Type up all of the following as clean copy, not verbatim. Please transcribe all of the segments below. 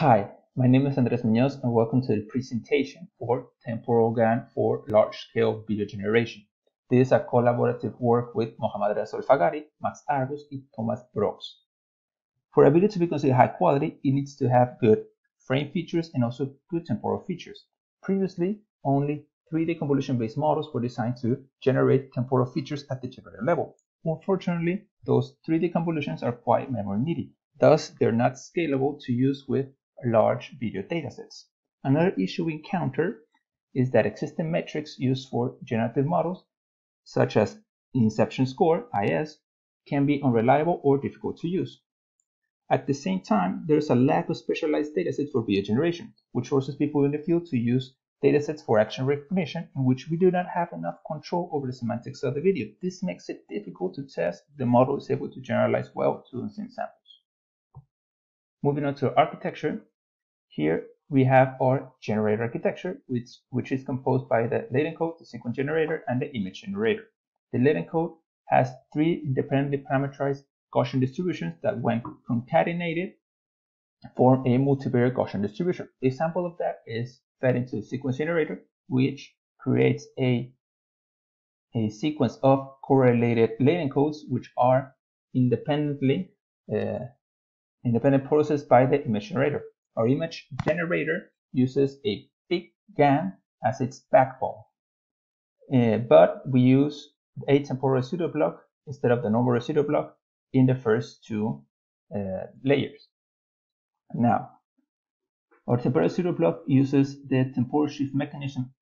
Hi, my name is Andres Muñoz and welcome to the presentation for Temporal GAN for large-scale video generation. This is a collaborative work with Mohammad Fagari, Max Argus, and Thomas Brooks. For a video to be considered high quality, it needs to have good frame features and also good temporal features. Previously, only 3D convolution-based models were designed to generate temporal features at the generator level. Unfortunately, those 3D convolutions are quite memory needy. Thus, they're not scalable to use with large video datasets. Another issue we encounter is that existing metrics used for generative models, such as inception score, IS, can be unreliable or difficult to use. At the same time, there's a lack of specialized datasets for video generation, which forces people in the field to use datasets for action recognition in which we do not have enough control over the semantics of the video. This makes it difficult to test if the model is able to generalize well to unseen samples. Moving on to architecture, here we have our generator architecture, which is composed by the latent code, the sequence generator, and the image generator. The latent code has 3 independently parameterized Gaussian distributions that, when concatenated, form a multivariate Gaussian distribution. The example of that is fed into the sequence generator, which creates a sequence of correlated latent codes, which are independent processed by the image generator. Our image generator uses a big GAN as its backbone, but we use a temporal residual block instead of the normal residual block in the first 2 layers. Now, our temporal residual block uses the temporal shift mechanism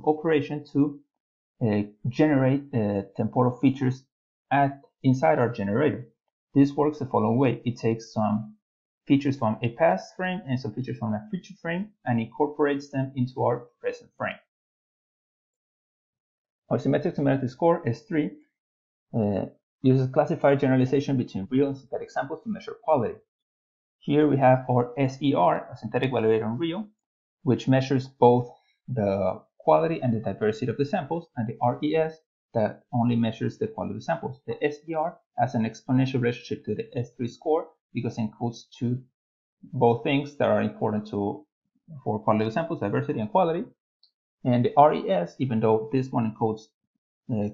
operation to generate temporal features inside our generator. This works the following way. It takes some features from a past frame and some features from a future frame and incorporates them into our present frame. Our symmetric similarity score, S3, uses classifier generalization between real and synthetic samples to measure quality. Here we have our SER, a synthetic evaluator on real, which measures both the quality and the diversity of the samples, and the RES that only measures the quality of the samples. The SER has an exponential relationship to the S3 score because it encodes both things that are important for quality of samples, diversity and quality. And the RES, even though this one encodes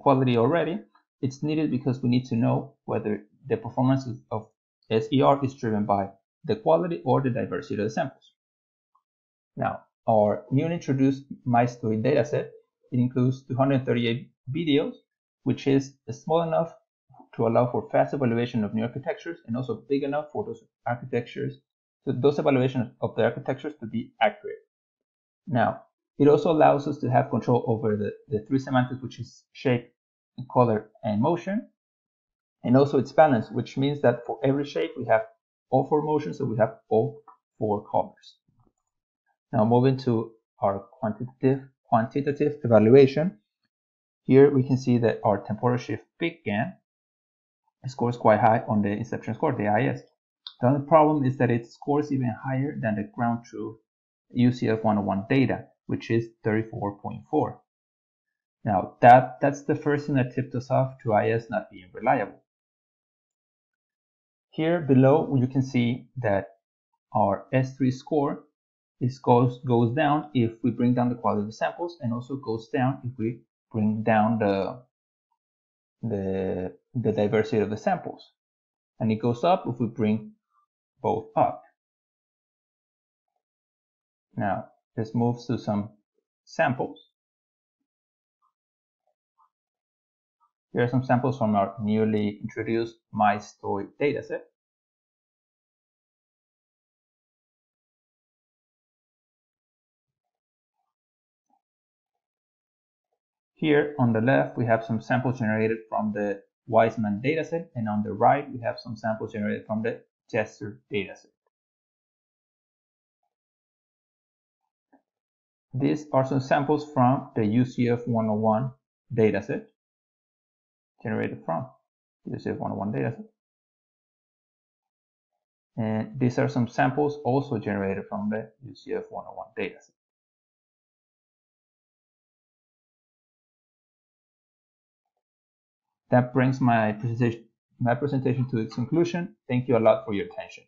quality already, it's needed because we need to know whether the performance of SER is driven by the quality or the diversity of the samples. Now, our newly introduced MyStory dataset, it includes 238 videos, which is small enough to allow for fast evaluation of new architectures and also big enough for those evaluations of the architectures to be accurate. Now, it also allows us to have control over the 3 semantics, which is shape, color, and motion, and also its balance, which means that for every shape we have all 4 motions, so we have all 4 colors. Now, moving to our quantitative evaluation, here we can see that our temporal shift big GAN scores quite high on the inception score, the IS. The only problem is that it scores even higher than the ground truth UCF 101 data, which is 34.4. Now, that's the first thing that tipped us off to IS not being reliable. Here below, you can see that our S3 score goes down if we bring down the quality of the samples, and also goes down if we bring down the diversity of the samples. And it goes up if we bring both up. Now, let's move to some samples. Here are some samples from our newly introduced MyStory dataset. Here on the left, we have some samples generated from the Weisman dataset, and on the right, we have some samples generated from the Jester dataset. These are some samples from the UCF 101 dataset, generated from the UCF 101 dataset. And these are some samples also generated from the UCF 101 dataset. That brings my presentation to its conclusion. Thank you a lot for your attention.